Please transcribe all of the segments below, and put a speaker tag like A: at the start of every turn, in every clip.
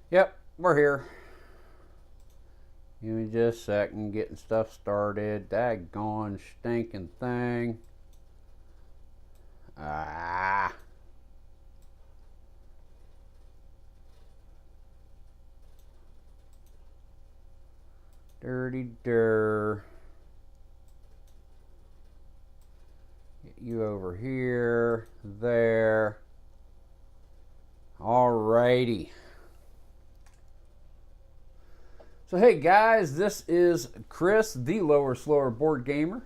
A: Yep, we're here. Give me just a second, getting stuff started. Daggone stinking thing. Ah. Dirty dir. Get you over here, there. Alrighty. So hey guys, this is Chris, the Lower Slower Board Gamer.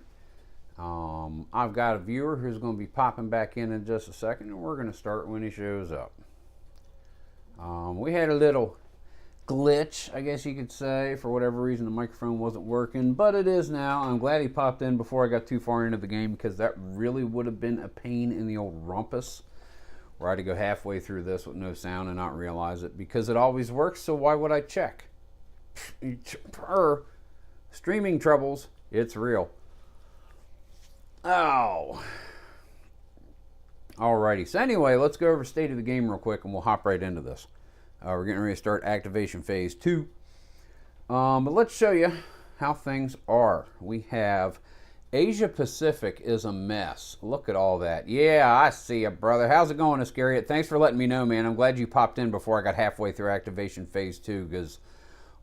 A: I've got a viewer who's going to be popping back in just a second, and we're going to start when he shows up. We had a little glitch, I guess you could say. For whatever reason, the microphone wasn't working, but it is now. I'm glad he popped in before I got too far into the game, because that really would have been a pain in the old rumpus, where I had to go halfway through this with no sound and not realize it, because it always works, so why would I check? Streaming troubles, it's real. Oh. Alrighty, so anyway, let's go over state of the game real quick and we'll hop right into this. We're getting ready to start activation phase 2. But let's show you how things are. We have Asia Pacific is a mess. Look at all that. Yeah, I see you, brother. How's it going, Iscariot? Thanks for letting me know, man. I'm glad you popped in before I got halfway through activation phase 2, because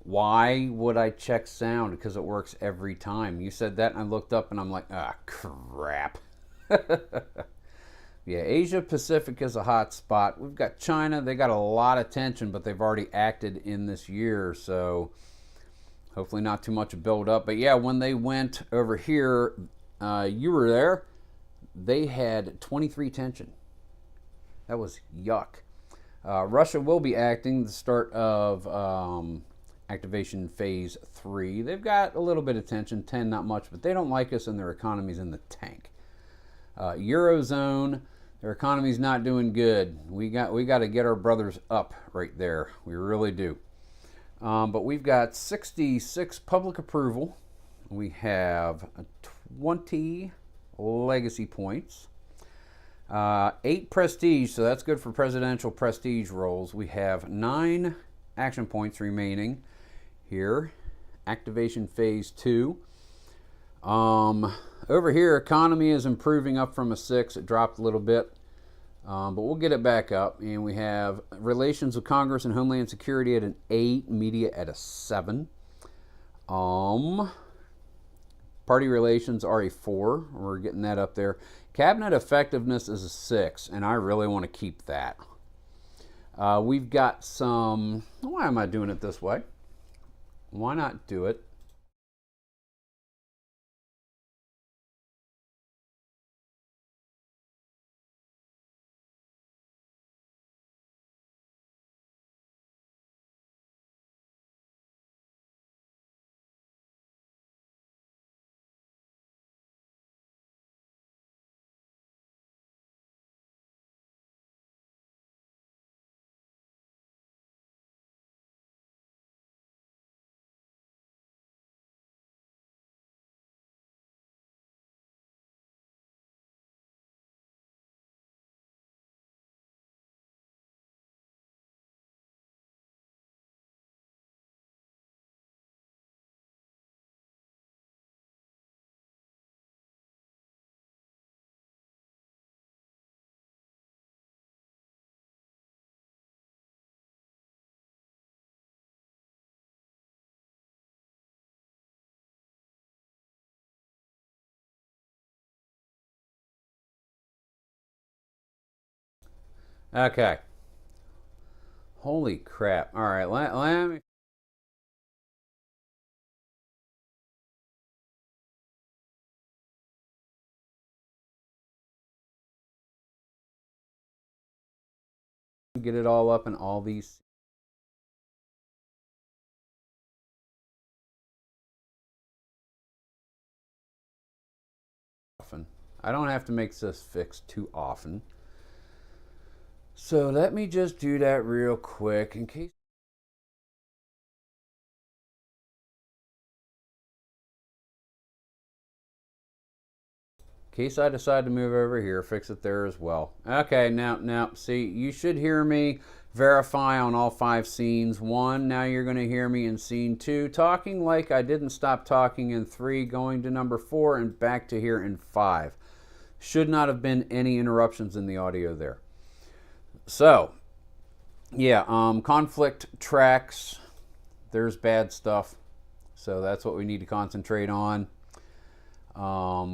A: why would I check sound? Because it works every time. You said that and I looked up and I'm like, ah, crap. Yeah, Asia Pacific is a hot spot. We've got China. They got a lot of tension, but they've already acted in this year, so hopefully not too much build up. But yeah, when they went over here, you were there, they had 23 tension. That was yuck. Russia will be acting the start of activation phase 3. They've got a little bit of tension, 10 not much, but they don't like us and their economy's in the tank. Eurozone, their economy's not doing good. We got to get our brothers up right there. We really do. But we've got 66 public approval. We have 20 legacy points. 8 prestige, so that's good for presidential prestige rolls. We have 9 action points remaining here. Activation phase 2. Over here, economy is improving up from a 6. It dropped a little bit, but we'll get it back up. And we have relations with Congress and Homeland Security at an 8, media at a 7. Party relations are a 4. We're getting that up there. Cabinet effectiveness is a 6, and I really want to keep that. We've got some... Why am I doing it this way? Why not do it? Okay. Holy crap. All right, let me... get it all up in all these. Often. I don't have to make this fix too often. So let me just do that real quick in case I decide to move over here, fix it there as well. Okay, now, see, you should hear me verify on all 5 scenes. 1, now you're going to hear me in scene 2, talking like I didn't stop talking in 3, going to number 4, and back to here in 5. Should not have been any interruptions in the audio there. So, yeah, conflict tracks, there's bad stuff. So that's what we need to concentrate on.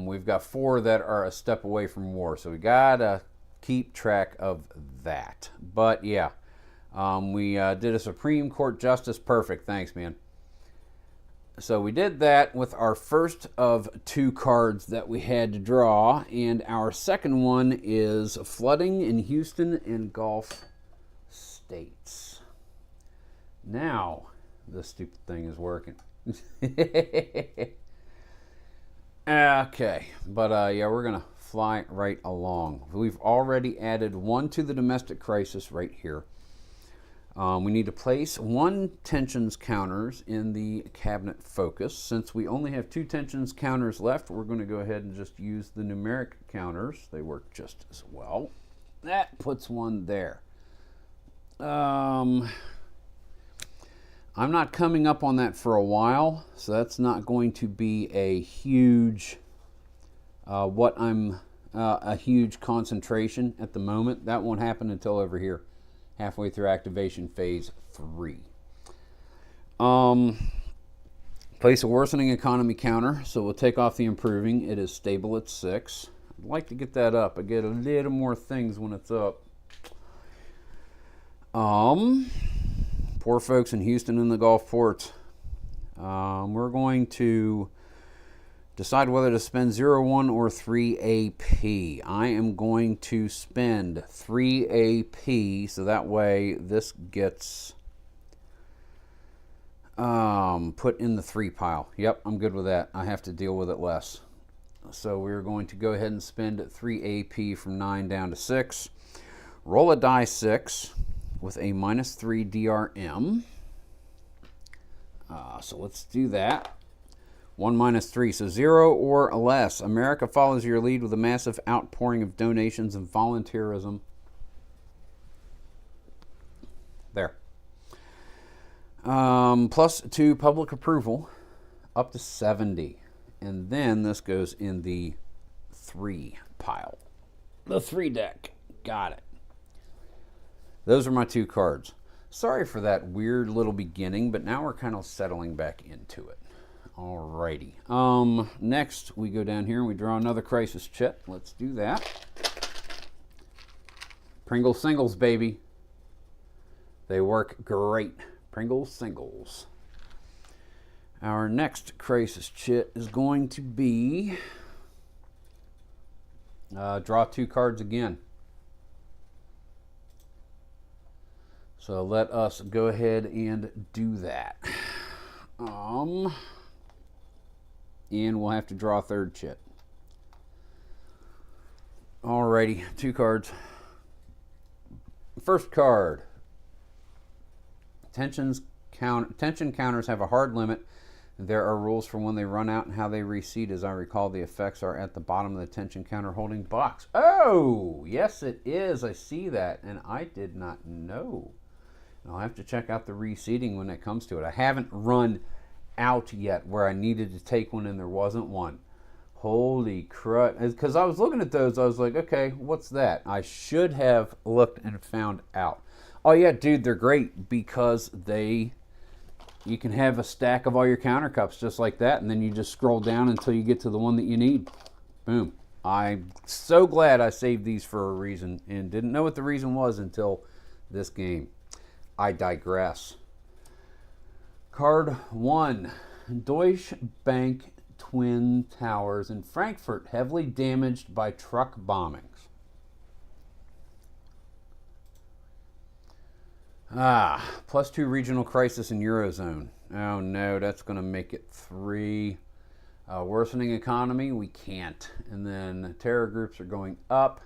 A: We've got 4 that are a step away from war, so we gotta keep track of that. But yeah, we did a Supreme Court Justice. Perfect. Thanks, man. So we did that with our first of 2 cards that we had to draw, and our second one is flooding in Houston and Gulf states. Now, this stupid thing is working. Okay, but yeah, we're going to fly right along. We've already added 1 to the domestic crisis right here. We need to place 1 tensions counters in the cabinet focus. Since we only have 2 tensions counters left, we're going to go ahead and just use the numeric counters. They work just as well. That puts 1 there. I'm not coming up on that for a while, so that's not going to be a huge, a huge concentration at the moment. That won't happen until over here, halfway through activation phase 3. Place a worsening economy counter, so we'll take off the improving. It is stable at 6. I'd like to get that up. I get a little more things when it's up. Poor folks in Houston and the Gulf ports. We're going to decide whether to spend 0, 1, or 3 AP. I am going to spend 3 AP, so that way this gets put in the 3 pile. Yep, I'm good with that. I have to deal with it less. So we're going to go ahead and spend 3 AP from 9 down to 6. Roll a die 6 with a -3 DRM. So let's do that. 1 minus 3, so 0 or less. America follows your lead with a massive outpouring of donations and volunteerism. There. +2 public approval, up to 70. And then this goes in the 3 pile. The 3 deck. Got it. Those are my 2 cards. Sorry for that weird little beginning, but now we're kind of settling back into it. Alrighty. Next, we go down here and we draw another crisis chit. Let's do that. Pringle singles, baby. They work great. Pringle singles. Our next crisis chit is going to be draw 2 cards again. So let us go ahead and do that. And we'll have to draw a 3rd chit. Alrighty, 2 cards. First card. Tension counters have a hard limit. There are rules for when they run out and how they reseed. As I recall, the effects are at the bottom of the tension counter holding box. Oh, yes it is. I see that, and I did not know. I'll have to check out the reseeding when it comes to it. I haven't run out yet where I needed to take one and there wasn't one. Holy crud. Because I was looking at those, I was like, okay, what's that? I should have looked and found out. Oh yeah, dude, they're great because you can have a stack of all your counter cups just like that, and then you just scroll down until you get to the one that you need. Boom. I'm so glad I saved these for a reason and didn't know what the reason was until this game. I digress. Card 1. Deutsche Bank Twin Towers in Frankfurt heavily damaged by truck bombings. +2 regional crisis in Eurozone. Oh no, that's going to make it 3. Worsening economy, we can't. And then terror groups are going up.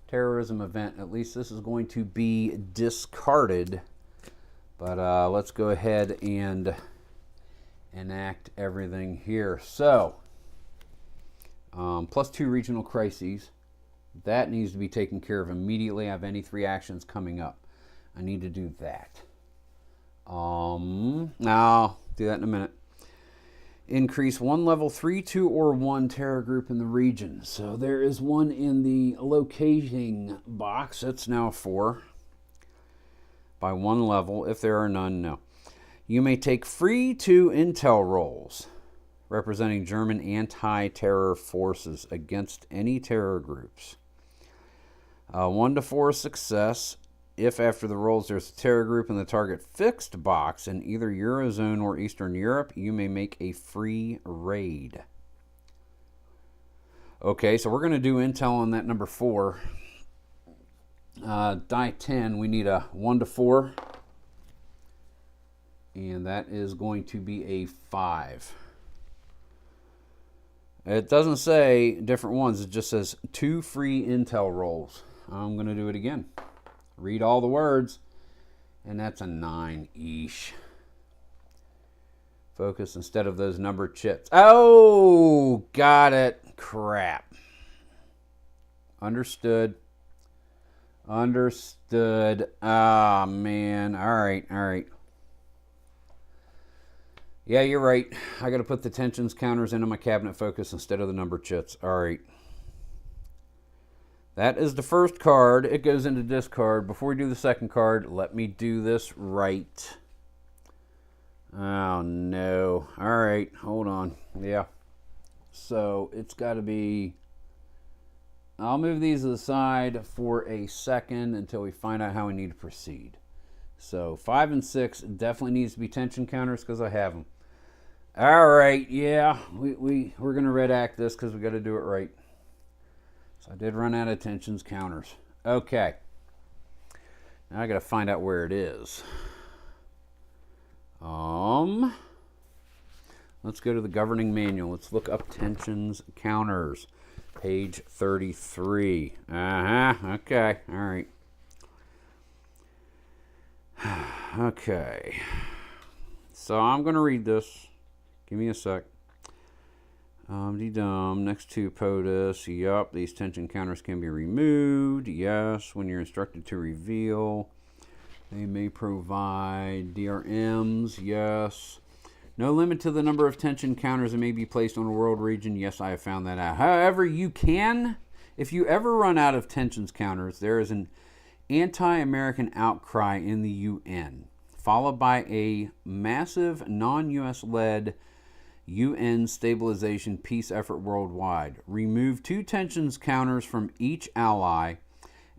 A: Terrorism event, at least this is going to be discarded. But let's go ahead and enact everything here. So, +2 regional crises. That needs to be taken care of immediately. I have any 3 actions coming up. I need to do that. I'll do that in a minute. Increase one level 3, 2, or 1 terror group in the region. So there is one in the locating box. That's now 4. By 1 level. If there are none, no. You may take free 2 intel rolls representing German anti-terror forces against any terror groups. 1 to 4 success. If after the rolls there's a terror group in the target fixed box in either Eurozone or Eastern Europe, you may make a free raid. Okay, so we're going to do intel on that number 4. Die 10, we need a 1 to 4. And that is going to be a 5. It doesn't say different ones. It just says 2 free intel rolls. I'm going to do it again. Read all the words. And that's a 9-ish. Focus instead of those numbered chips. Oh, got it. Crap. Understood. Understood. Ah, man. All right. Yeah, you're right. I got to put the tensions counters into my cabinet focus instead of the number chits. All right. That is the first card. It goes into discard. Before we do the second card, let me do this right. Oh, no. All right. Hold on. Yeah. So it's got to be... I'll move these to the side for a second until we find out how we need to proceed. So 5 and 6 definitely needs to be tension counters because I have them. All right, yeah, we're going to red act this because we got to do it right. So I did run out of tensions counters. Okay. Now I got to find out where it is. Let's go to the governing manual. Let's look up tensions counters. Page 33. Okay. All right. Okay. So I'm going to read this. Give me a sec. Next to POTUS. Yup, these tension counters can be removed. Yes, when you're instructed to reveal. They may provide DRMs. Yes. No limit to the number of tension counters that may be placed on a world region. Yes, I have found that out. However, you can, if you ever run out of tensions counters, there is an anti-American outcry in the UN, followed by a massive non-US led UN stabilization peace effort worldwide. Remove 2 tensions counters from each ally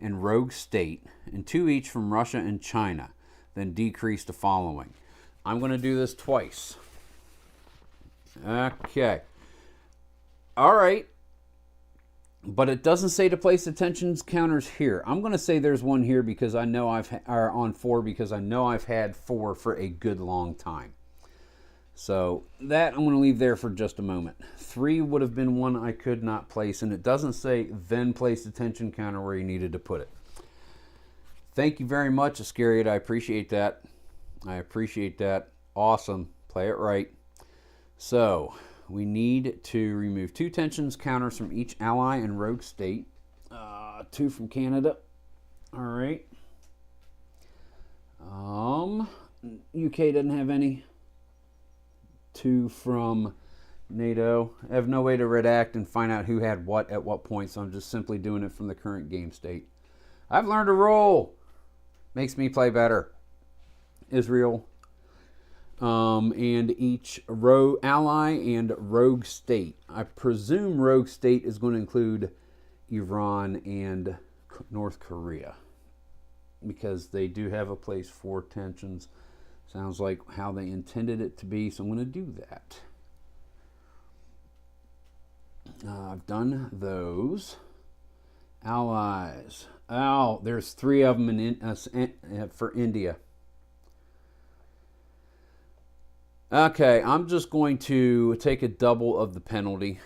A: and rogue state, and 2 each from Russia and China, then decrease the following. I'm going to do this twice. Okay. All right. But it doesn't say to place the tensions counters here. I'm going to say there's one here because I know on 4 because I know I've had 4 for a good long time. So that I'm going to leave there for just a moment. 3 would have been one I could not place, and it doesn't say then place the tension counter where you needed to put it. Thank you very much, Iscariot. I appreciate that. Awesome. Play it right. So we need to remove 2 tensions counters from each ally and rogue state. 2 from Canada. All right. UK doesn't have any. 2 from NATO. I have no way to redact and find out who had what at what point, so I'm just simply doing it from the current game state. I've learned to roll. Makes me play better. Israel. And each ally and rogue state. I presume rogue state is going to include Iran and North Korea, because they do have a place for tensions. Sounds like how they intended it to be, so I'm going to do that. I've done those. Allies. Oh, there's 3 of them for India. Okay, I'm just going to take a double of the penalty.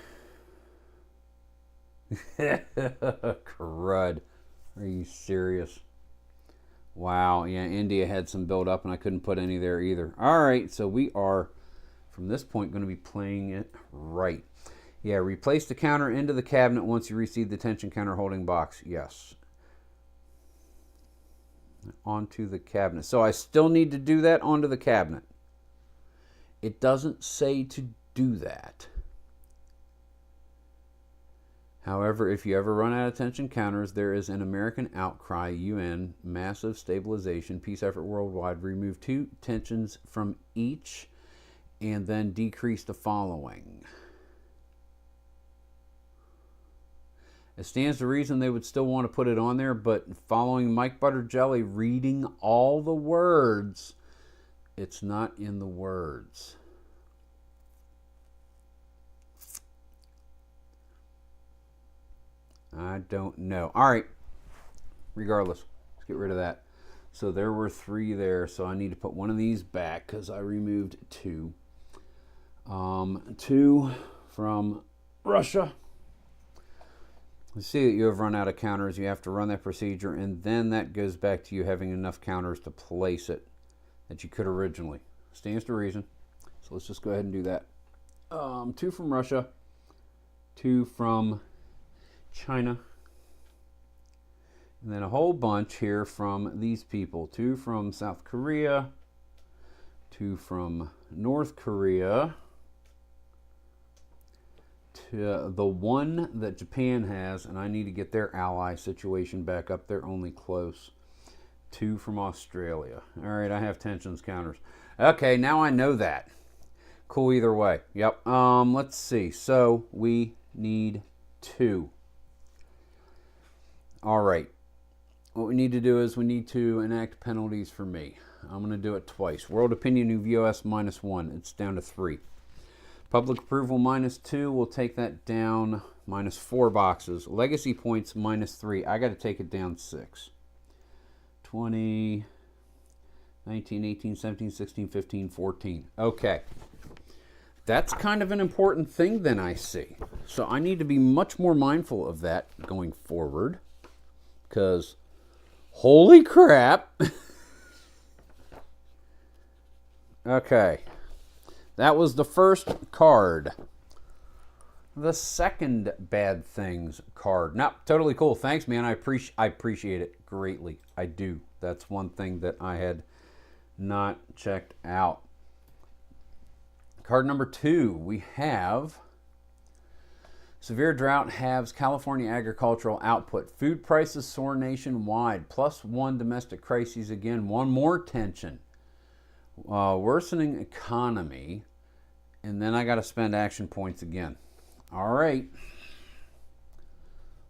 A: Crud. Are you serious? Wow, yeah, India had some build up and I couldn't put any there either. All right, so we are, from this point, going to be playing it right. Yeah, replace the counter into the cabinet once you receive the tension counter holding box. Yes. onto the cabinet. So I still need to do that onto the cabinet. It doesn't say to do that. However, if you ever run out of tension counters, there is an American outcry, UN, massive stabilization, peace effort worldwide, remove 2 tensions from each and then decrease the following. It stands to reason they would still want to put it on there, but following Mike Butterjelly reading all the words, it's not in the words. I don't know. All right. Regardless, let's get rid of that. So there were 3 there, so I need to put one of these back because I removed 2. 2 from Russia. You see that you have run out of counters. You have to run that procedure, and then that goes back to you having enough counters to place it that you could originally. Stands to reason. So let's just go ahead and do that. 2 from Russia, 2 from China, and then a whole bunch here from these people. 2 from South Korea, 2 from North Korea, to the 1 that Japan has, and I need to get their ally situation back up. They're only close. 2 from Australia. All right, I have tensions counters. Okay, now I know that. Cool either way. Yep. Let's see. So we need 2. All right. What we need to do is we need to enact penalties for me. I'm going to do it twice. World opinion of US -1. It's down to 3. Public approval -2. We'll take that down -4 boxes. Legacy points -3. I got to take it down 6. 20, 19, 18, 17, 16, 15, 14. Okay. That's kind of an important thing then, I see. So I need to be much more mindful of that going forward. Because, holy crap. Okay. That was the first card. The second bad things card. No, totally cool. Thanks, man. I appreciate it greatly. I do. That's one thing that I had not checked out. Card number 2. We have severe drought halves California agricultural output. Food prices soar nationwide. +1 domestic crises again. 1 more tension. Worsening economy. And then I got to spend action points again. All right.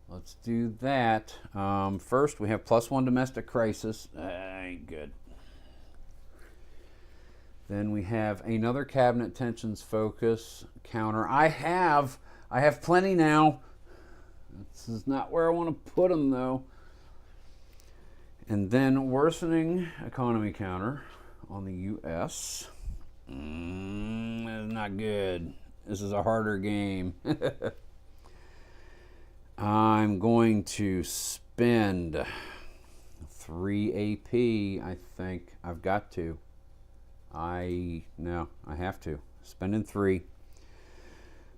A: Let's do that. First, we have +1 domestic crisis. Ain't good. Then we have another cabinet tensions focus counter. I have plenty now. This is not where I want to put them, though. And then worsening economy counter on the U.S. That's not good. This is a harder game. I'm going to spend 3 AP, I think. I've got to. No, I have to. Spending 3.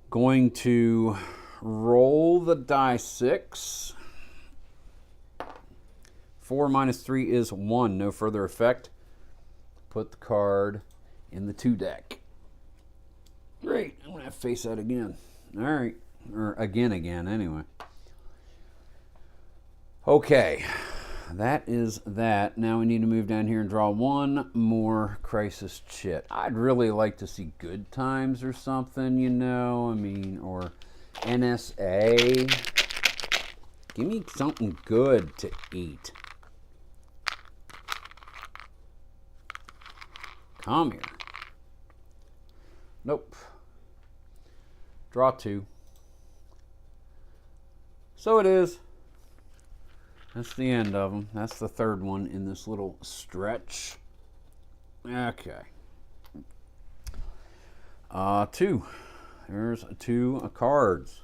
A: Going to roll the die 6. 4 minus 3 is 1. No further effect. Put the card in the 2 deck. Great. I'm going to have to face that again. All right. Or again, anyway. Okay. That is that. Now we need to move down here and draw 1 more crisis chit. I'd really like to see Good Times or something, you know. I mean, or NSA. Give me something good to eat. Come here. Nope. Draw 2. So it is. That's the end of them. That's the third one in this little stretch. Okay. 2. There's 2 cards.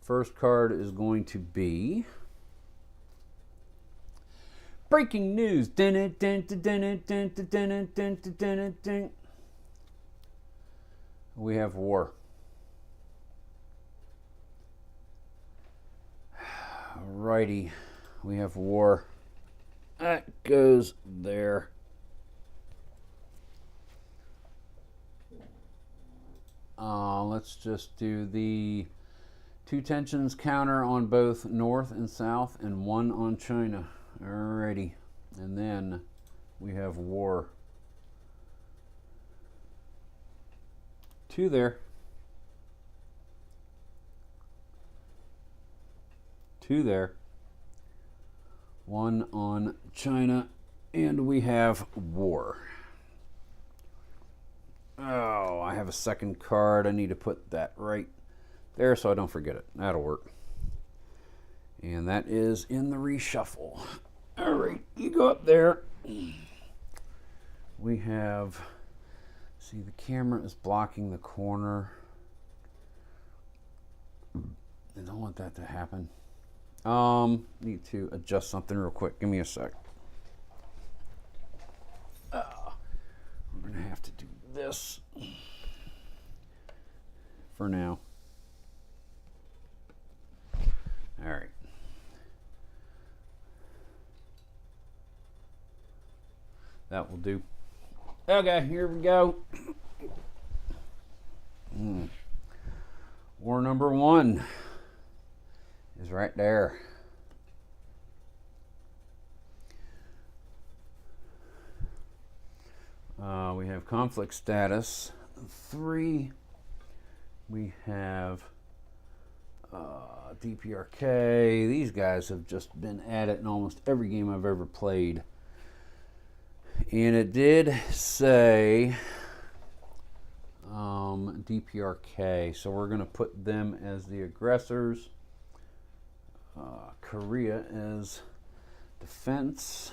A: First card is going to be breaking news. We have war. Alrighty. We have war. That goes there. Let's just do the 2 tensions counter on both North and South and 1 on China. Alrighty. And then we have war. 2 there. 2 there. 1 on China. And we have war. Oh, I have a second card. I need to put that right there so I don't forget it. That'll work. And that is in the reshuffle. All right, you go up there. We have, see, the camera is blocking the corner. I don't want that to happen. Need to adjust something real quick. Give me a sec. We're gonna have to do this for now. All right. That will do. Okay, here we go. War number 1 is right there. We have conflict status 3. We have DPRK. These guys have just been at it in almost every game I've ever played. And it did say DPRK, so we're going to put them as the aggressors. Korea as defense.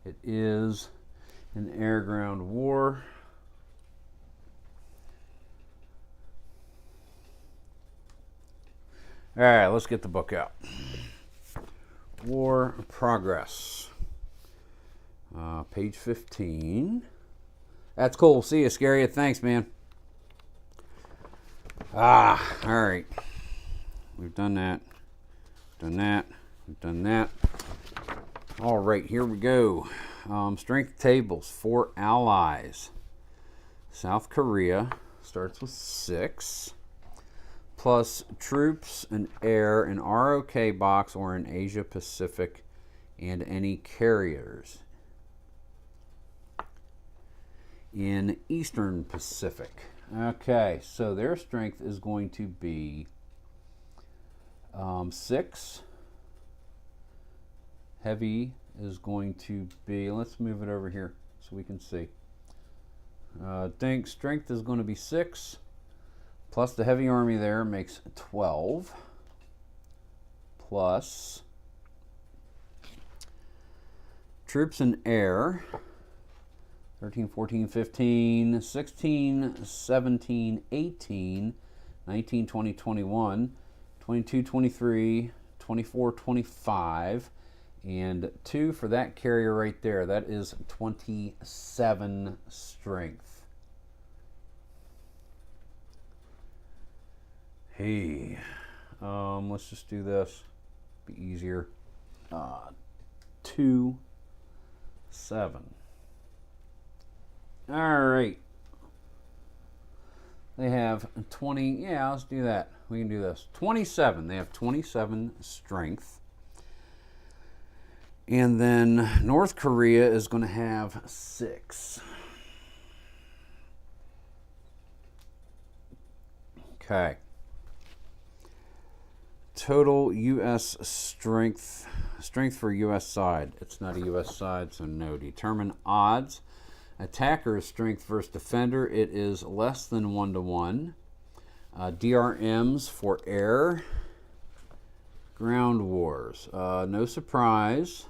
A: It is an air-ground war. All right, let's get the book out. War Progress. Page 15. That's cool. See you, Scary. Thanks, man. All right. We've done that. Done that. We've done that. All right, here we go. Strength tables for allies. South Korea starts with 6. Plus troops and air in ROK box or in Asia Pacific and any carriers in Eastern Pacific. Okay, so their strength is going to be 6. Heavy is going to be, let's move it over here so we can see. Think strength is going to be 6. Plus the heavy army there makes 12. Plus troops in air. 13, 14, 15, 16, 17, 18, 19, 20, 21, 22, 23, 24, 25, and 2 for that carrier right there. That is 27 strength. Hey, let's just do this. Be easier. 2, 7. All right. They have 20. Yeah, let's do that. We can do this. 27. They have 27 strength. And then North Korea is going to have 6. Okay. Total U.S. strength for U.S. side. It's not a U.S. side, so no. Determine odds. Attacker's strength versus defender. It is less than 1-to-1. DRMs for air. Ground wars. No surprise.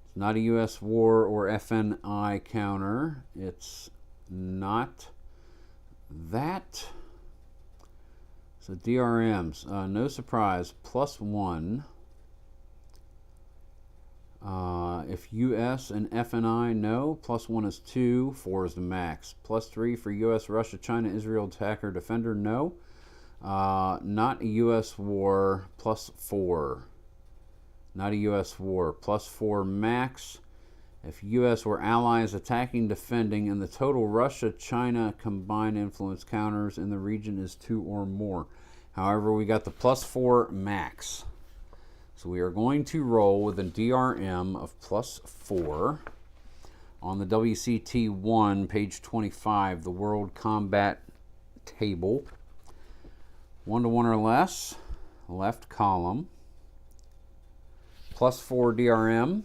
A: It's not a U.S. war or FNI counter. It's not that. So DRMs, no surprise, +1. If US and FNI, no. +1 is 2, 4 is the max. +3 for US, Russia, China, Israel, attacker, defender, no. Not a US war, +4. Not a U.S. war. +4 max. If U.S. or allies attacking, defending, and the total Russia-China combined influence counters in the region is 2 or more. However, we got the +4 max. So we are going to roll with a DRM of +4. On the WCT1, page 25, the World Combat Table. 1 to 1 or less, left column. +4 DRM.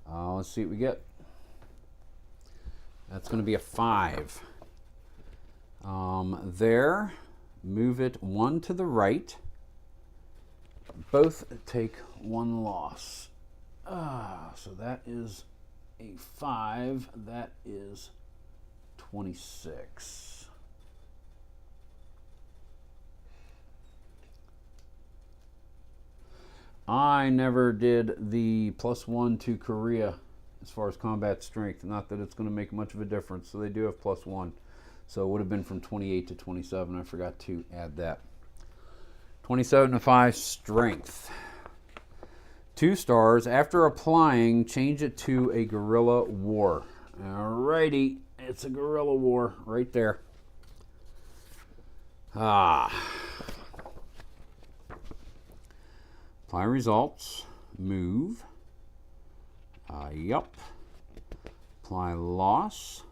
A: Let's see what we get. That's going to be a 5. There, move it 1 to the right. Both take 1 loss. So that is a 5. That is 26. I never did the +1 to Korea as far as combat strength. Not that it's going to make much of a difference. So they do have +1. So it would have been from 28 to 27. I forgot to add that. 27 to 5 strength. 2 stars. After applying, change it to a guerrilla war. Alrighty. It's a guerrilla war right there. Apply results. Move. Yup. Apply loss.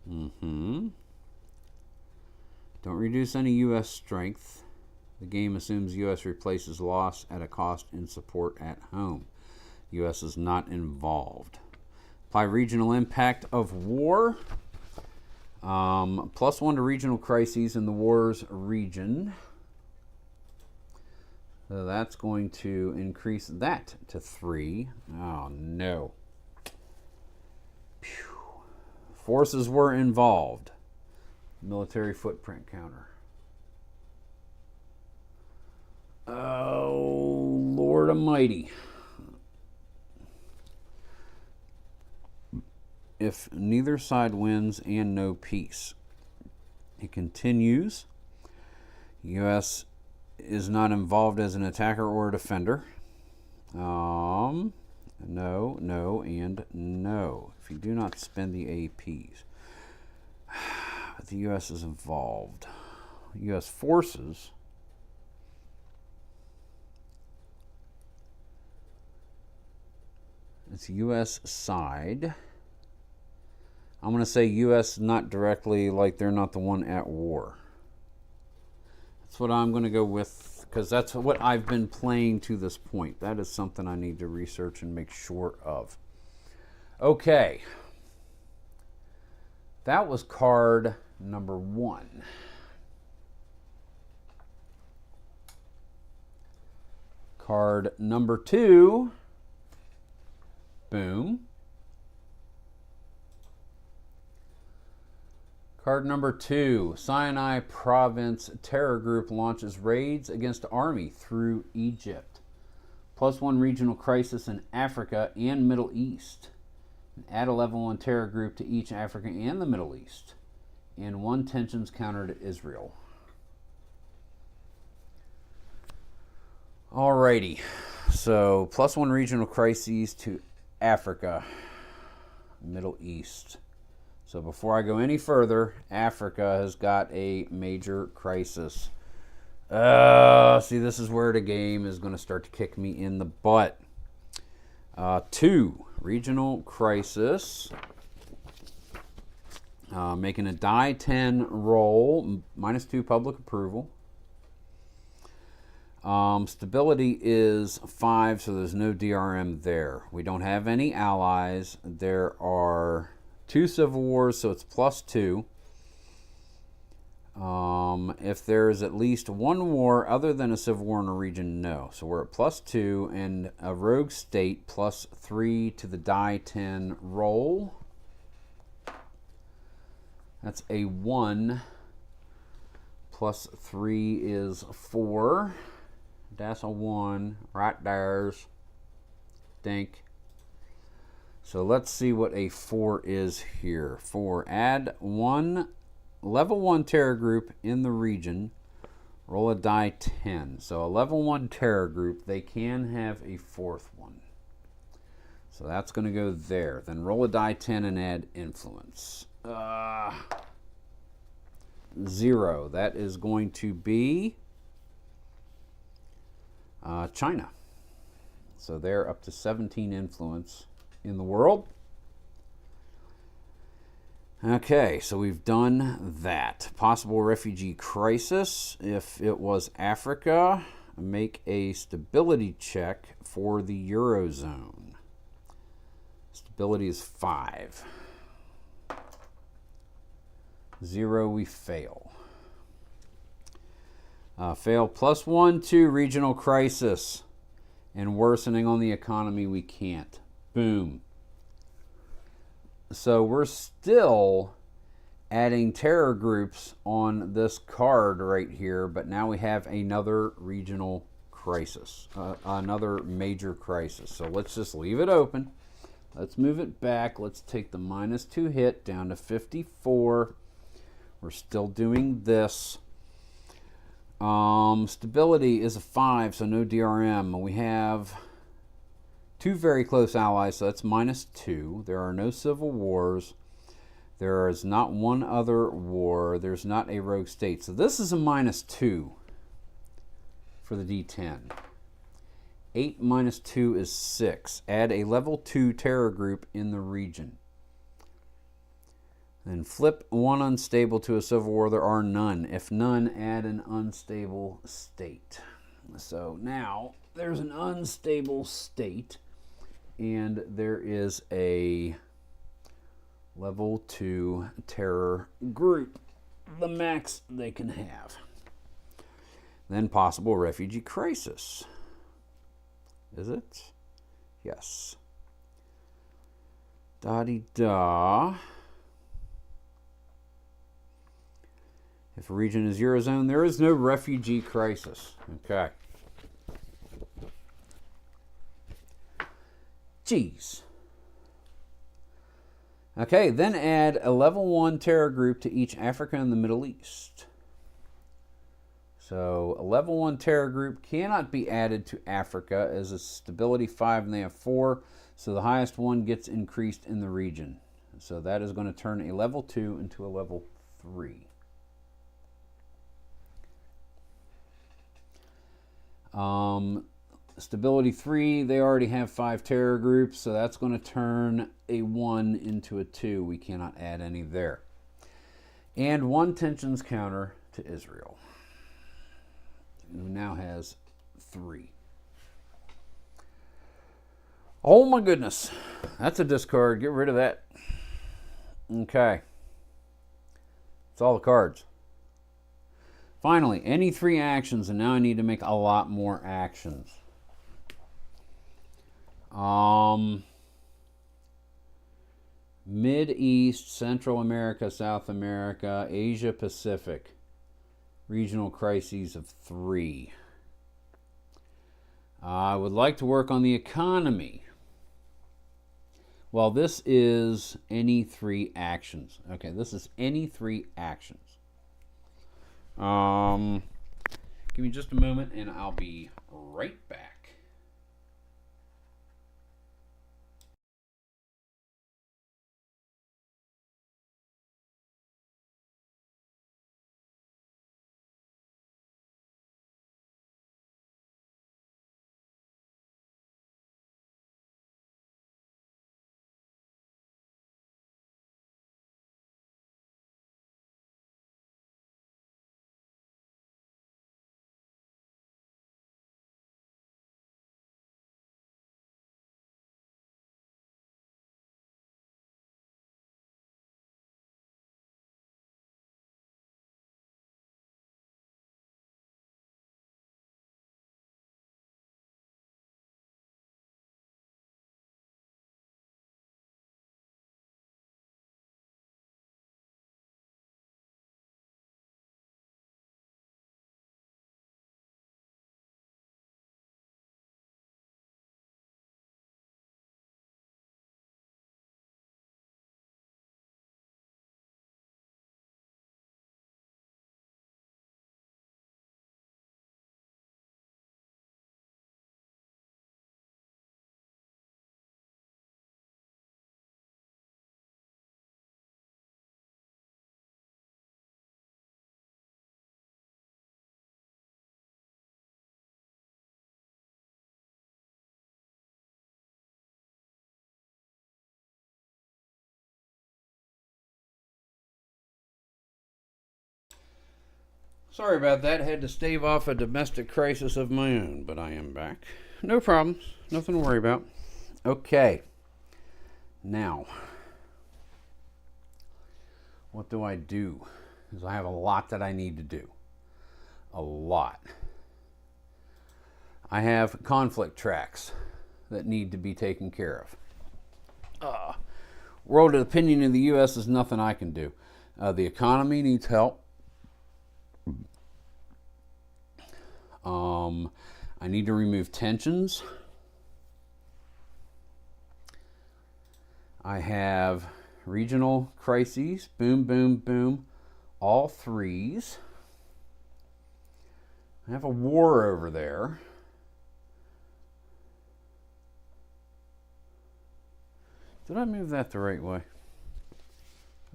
A: Don't reduce any U.S. strength. The game assumes U.S. replaces loss at a cost in support at home. U.S. is not involved. Apply regional impact of war. +1 to regional crises in the war's region. So that's going to increase that to 3. Oh, no. Phew. Forces were involved. Military footprint counter. Oh, Lord Almighty. If neither side wins and no peace. It continues. U.S. is not involved as an attacker or a defender. No, no, and no. If you do not spend the APs. But the U.S. is involved. U.S. forces. It's U.S. side. I'm going to say U.S. not directly, like they're not the one at war. That's what I'm going to go with, because that's what I've been playing to this point. That is something I need to research and make sure of. Okay. That was card number 1. Card number 2. Boom. Card number 2. Sinai Province Terror Group launches raids against army through Egypt. +1 regional crisis in Africa and Middle East. Add a level 1 terror group to each Africa and the Middle East. And 1 tensions counter to Israel. Alrighty. So, +1 regional crises to Africa, Middle East. So before I go any further, Africa has got a major crisis. See, this is where the game is going to start to kick me in the butt. 2, regional crisis. Making a die 10 roll, -2 public approval. Stability is 5, so there's no DRM there. We don't have any allies. There are 2 civil wars, so it's +2. If there is at least 1 war other than a civil war in a region, no. So we're at +2, and a rogue state +3 to the die 10 roll. That's a 1. +3 is 4. That's a 1. Right there's. Dink. So let's see what a 4 is here. 4. Add 1 level 1 terror group in the region. Roll a die 10. So a level 1 terror group, they can have a fourth one. So that's going to go there. Then roll a die 10 and add influence. 0. That is going to be China. So they're up to 17 influence in the world. Okay, so we've done that. Possible refugee crisis. If it was Africa, make a stability check for the Eurozone. Stability is 5. 0, we fail. Fail +1 to regional crisis. And worsening on the economy, we can't. Boom. So we're still adding terror groups on this card right here, but now we have another regional crisis, another major crisis. So let's just leave it open. Let's move it back. Let's take the -2 hit down to 54. We're still doing this. Stability is a 5, so no DRM. We have 2 very close allies, so that's -2. There are no civil wars. There is not one other war. There's not a rogue state. So this is a -2 for the D10. 8 -2 is 6. Add a level 2 terror group in the region. Then flip 1 unstable to a civil war. There are none. If none, add an unstable state. So now there's an unstable state, and there is a level 2 terror group, the max they can have. Then possible refugee crisis. Is it? Yes. Da-de-da. If a region is Eurozone, there is no refugee crisis. Okay. Jeez. Okay, then add a level 1 terror group to each Africa and the Middle East. So a level 1 terror group cannot be added to Africa as a stability 5 and they have 4. So the highest one gets increased in the region. So that is going to turn a level 2 into a level 3. Stability 3, they already have 5 terror groups, so that's going to turn a 1 into a 2. We cannot add any there. And 1 tensions counter to Israel, who now has 3. Oh my goodness. That's a discard. Get rid of that. Okay. That's all the cards. Finally, any 3 actions, and now I need to make a lot more actions. Mid-East, Central America, South America, Asia Pacific. Regional crises of 3. I would like to work on the economy. Well, this is any 3 actions. Okay, this is any 3 actions. Give me just a moment and I'll be right back. Sorry about that. Had to stave off a domestic crisis of my own, but I am back. No problems. Nothing to worry about. Okay. Now, what do I do? Because I have a lot that I need to do. A lot. I have conflict tracks that need to be taken care of. World opinion in the U.S. is nothing I can do. The economy needs help. I need to remove tensions. I have regional crises. Boom, boom, boom. All threes. I have a war over there. Did I move that the right way?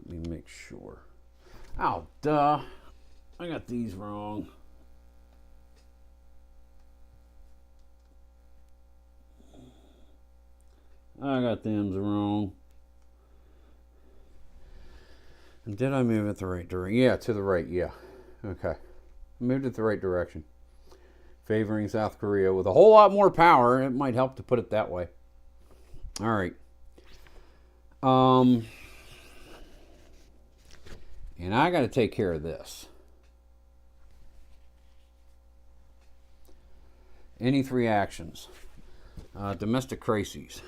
A: Let me make sure. Oh, duh. I got these wrong. I got them wrong. And did I move it the right direction? Yeah, to the right, yeah. Okay. I moved it the right direction. Favoring South Korea with a whole lot more power. It might help to put it that way. All right. And I got to take care of this. Any three actions. Domestic crises.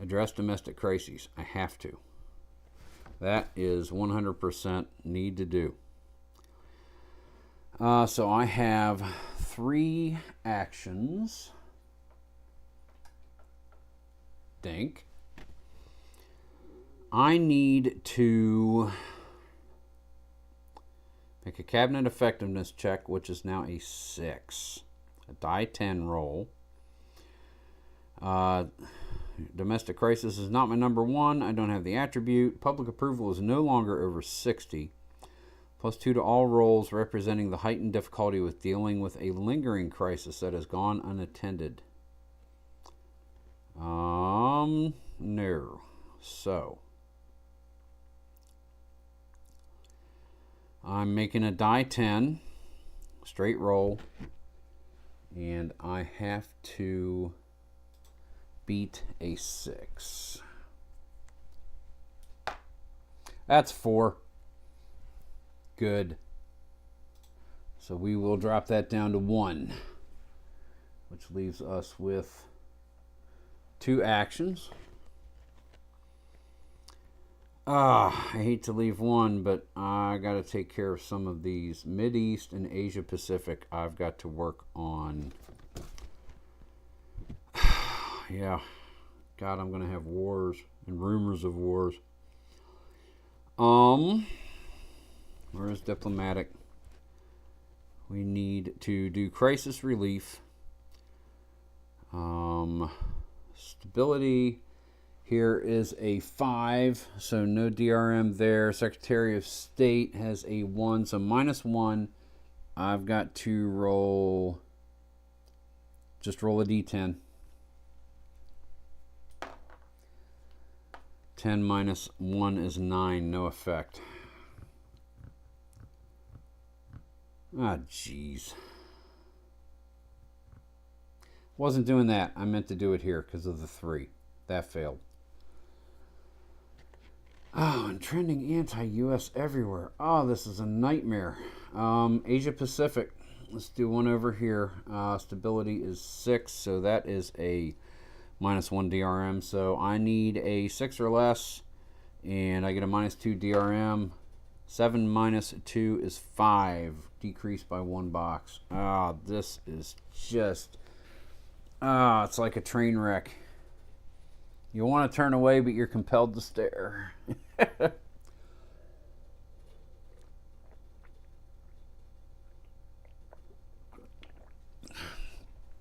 A: Address domestic crises. I have to. That is 100% need to do. So I have three actions. Think. I need to make a cabinet effectiveness check, which is now a 6. A die 10 roll. Domestic crisis is not my number 1. I don't have the attribute. Public approval is no longer over 60. +2 to all rolls representing the heightened difficulty with dealing with a lingering crisis that has gone unattended. No. So, I'm making a die 10, straight roll, and I have to beat a 6. That's 4. Good. So we will drop that down to 1, which leaves us with 2 actions. I hate to leave one, but I got to take care of some of these. Mideast and Asia Pacific I've got to work on. Yeah. God, I'm going to have wars and rumors of wars. Where is diplomatic? We need to do crisis relief. Stability. Here is a 5, so no DRM there. Secretary of State has a 1, so -1. I've got to roll, just roll a D10. 10 minus 1 is 9, no effect. Ah, jeez. Wasn't doing that. I meant to do it here because of the 3. That failed. Oh, and trending anti-US everywhere. Oh, this is a nightmare. Asia Pacific. Let's do one over here. Stability is 6, so that is a -1 DRM. So I need a 6 or less, and I get a -2 DRM. 7 minus 2 is 5. Decreased by 1 box. Ah, this is just... it's like a train wreck. You want to turn away, but you're compelled to stare.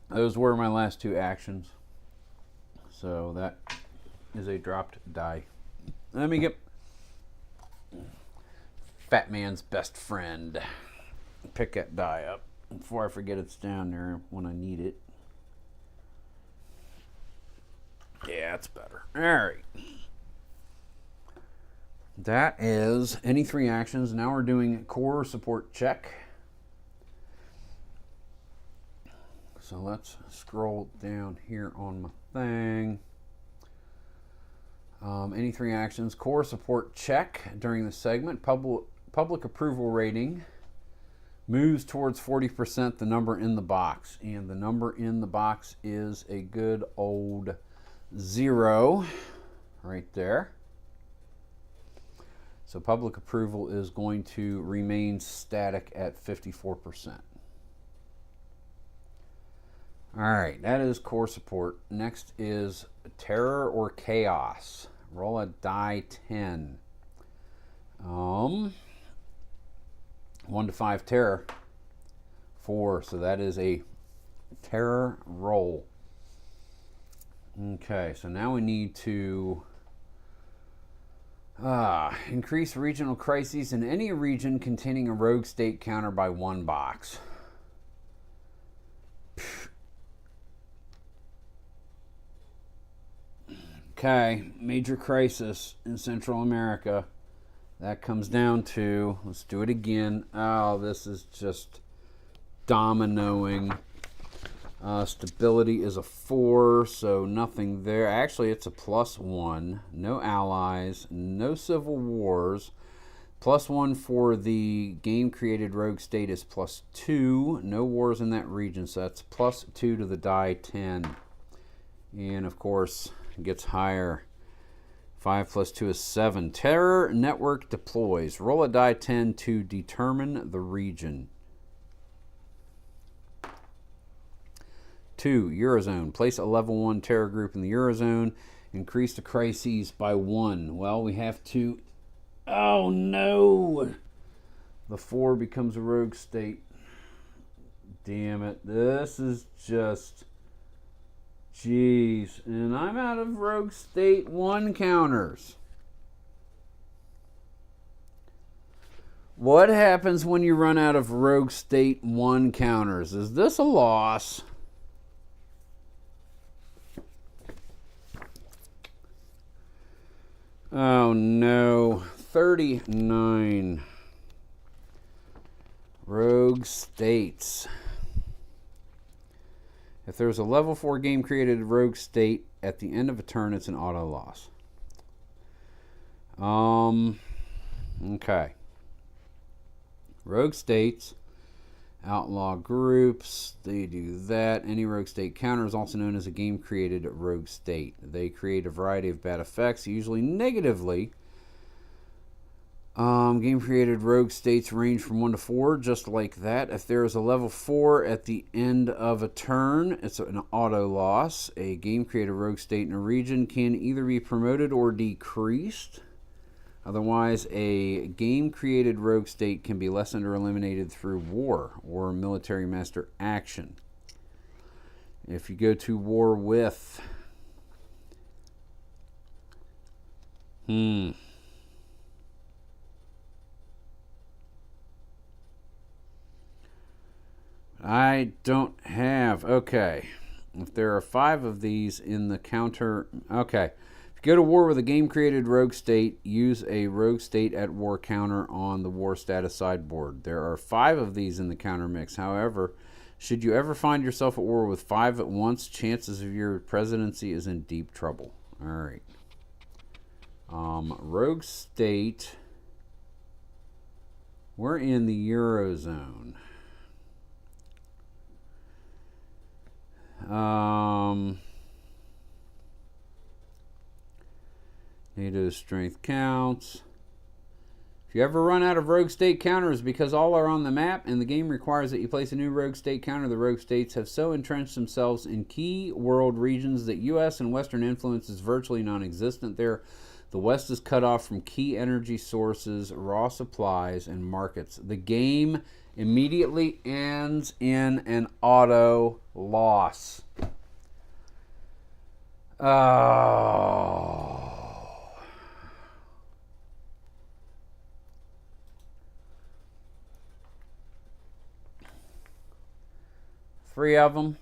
A: Those were my last 2 actions. So that is a dropped die. Let me get Fat Man's best friend. Pick that die up before I forget it's down there when I need it. Yeah, it's better. All right. That is any 3 actions. Now we're doing core support check. So let's scroll down here on my thing. Any 3 actions. Core support check during the segment. Public approval rating moves towards 40%, the number in the box. And the number in the box is a good old 0 right there. So public approval is going to remain static at 54%. All right, that is core support. Next is terror or chaos. Roll a die 10. 1 to 5 terror. 4, so that is a terror roll. Okay, so now we need to increase regional crises in any region containing a rogue state counter by 1 box. Okay, major crisis in Central America. That comes down to, let's do it again. Oh, this is just dominoing. Stability is a 4, so nothing there. Actually, it's a +1. No allies, no civil wars. +1 for the game-created rogue state is +2. No wars in that region, so that's +2 to the die 10. And, of course, it gets higher. 5 + 2 is 7. Terror network deploys. Roll a die 10 to determine the region. 2, Eurozone. Place a level 1 terror group in the Eurozone. Increase the crises by 1. Well, we have to... Oh, no! The 4 becomes a rogue state. Damn it. This is just... Jeez. And I'm out of rogue state 1 counters. What happens when you run out of rogue state 1 counters? Is this a loss? Oh no, 39 rogue states. If there's a level 4 game created rogue state at the end of a turn, it's an auto loss. Okay. Rogue states, outlaw groups, they do that. Any rogue state counter is also known as a game created rogue state. They create a variety of bad effects, usually negatively. Game created rogue states range from 1 to 4, just like that. If there is a level 4 at the end of a turn, it's an auto loss. A game created rogue state in a region can either be promoted or decreased. Otherwise, a game created rogue state can be lessened or eliminated through war or military master action. If you go to war with... I don't have... Okay. If there are 5 of these in the counter... Okay. If you go to war with a game-created rogue state, use a rogue state at war counter on the war status sideboard. There are 5 of these in the counter mix. However, should you ever find yourself at war with 5 at once, chances of your presidency is in deep trouble. All right. Rogue state. We're in the Eurozone. NATO strength counts. If you ever run out of rogue state counters because all are on the map and the game requires that you place a new rogue state counter, the rogue states have so entrenched themselves in key world regions that U.S. and Western influence is virtually non-existent there. The West is cut off from key energy sources, raw supplies, and markets. The game immediately ends in an auto loss. Oh. Three of them.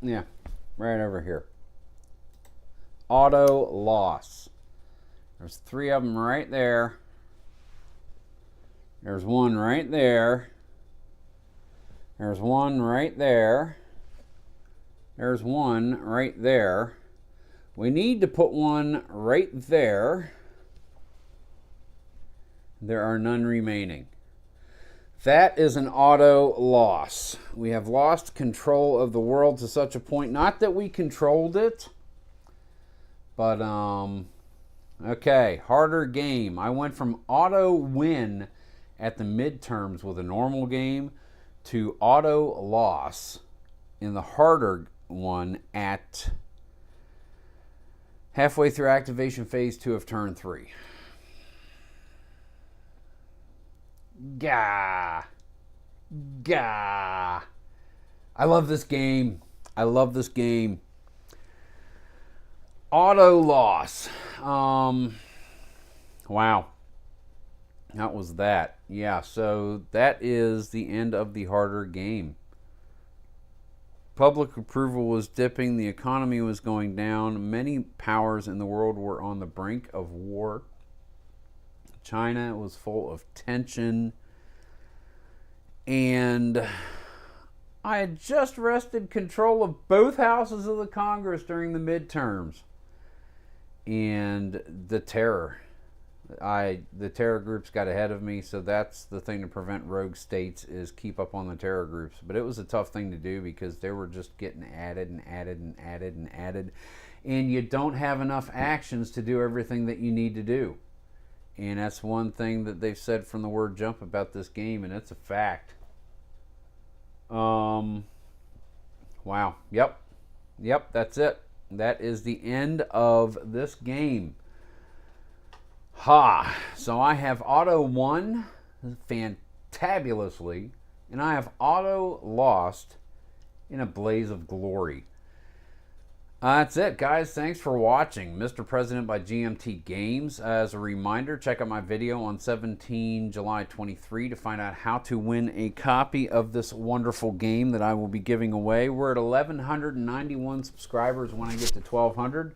A: Yeah, right over here. Auto loss. There's 3 of them right there. There's one right there. There's one right there. There's one right there. We need to put one right there. There are none remaining. That is an auto loss. We have lost control of the world to such a point. Not that we controlled it, but okay, harder game. I went from auto win at the midterms with a normal game to auto loss in the harder one at halfway through activation phase 2 of turn 3. Gah. Gah. I love this game. I love this game. Auto loss. Wow. That was that. Yeah, so that is the end of the harder game. Public approval was dipping. The economy was going down. Many powers in the world were on the brink of war. China was full of tension. And I had just wrested control of both houses of the Congress during the midterms. And the terror. The terror groups got ahead of me, so that's the thing to prevent rogue states is keep up on the terror groups. But it was a tough thing to do because they were just getting added and added and added and added. And you don't have enough actions to do everything that you need to do. And that's one thing that they've said from the word jump about this game, and it's a fact. Wow. Yep, that's it. That is the end of this game. Ha! So I have auto won fantabulously, and I have auto lost in a blaze of glory. That's it, guys. Thanks for watching. Mr. President by GMT Games. As a reminder, check out my video on 17 July 23 to find out how to win a copy of this wonderful game that I will be giving away. We're at 1,191 subscribers. When I get to 1,200,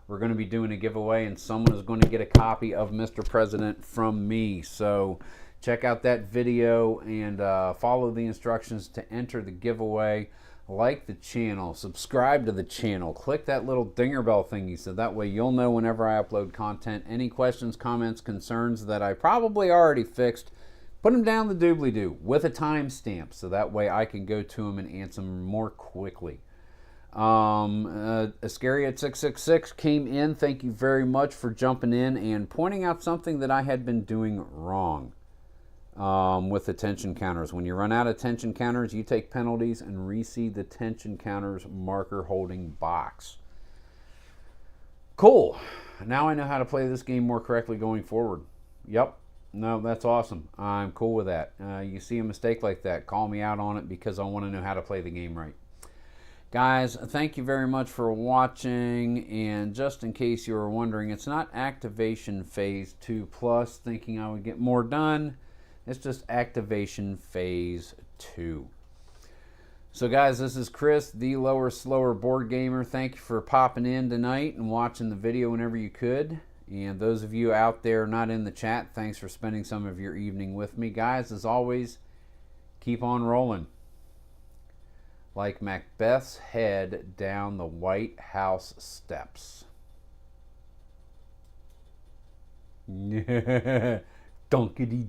A: we're going to be doing a giveaway, and someone is going to get a copy of Mr. President from me. So check out that video and follow the instructions to enter the giveaway. Like the channel, subscribe to the channel, click that little dinger bell thingy so that way you'll know whenever I upload content. Any questions, comments, concerns that I probably already fixed, put them down the doobly-doo with a timestamp so that way I can go to them and answer them more quickly. Iscariot666 came in. Thank you very much for jumping in and pointing out something that I had been doing wrong. With the tension counters. When you run out of tension counters, you take penalties and reseed the tension counters marker holding box. Cool. Now I know how to play this game more correctly going forward. Yep. No, that's awesome. I'm cool with that. You see a mistake like that, call me out on it because I want to know how to play the game right. Guys, thank you very much for watching, and just in case you were wondering, it's not activation phase 2 plus thinking I would get more done. It's just activation phase 2. So guys, this is Chris, the lower slower board gamer. Thank you for popping in tonight and watching the video whenever you could. And those of you out there not in the chat, thanks for spending some of your evening with me. Guys, as always, keep on rolling. Like Macbeth's head down the White House steps. Dunkity dunk.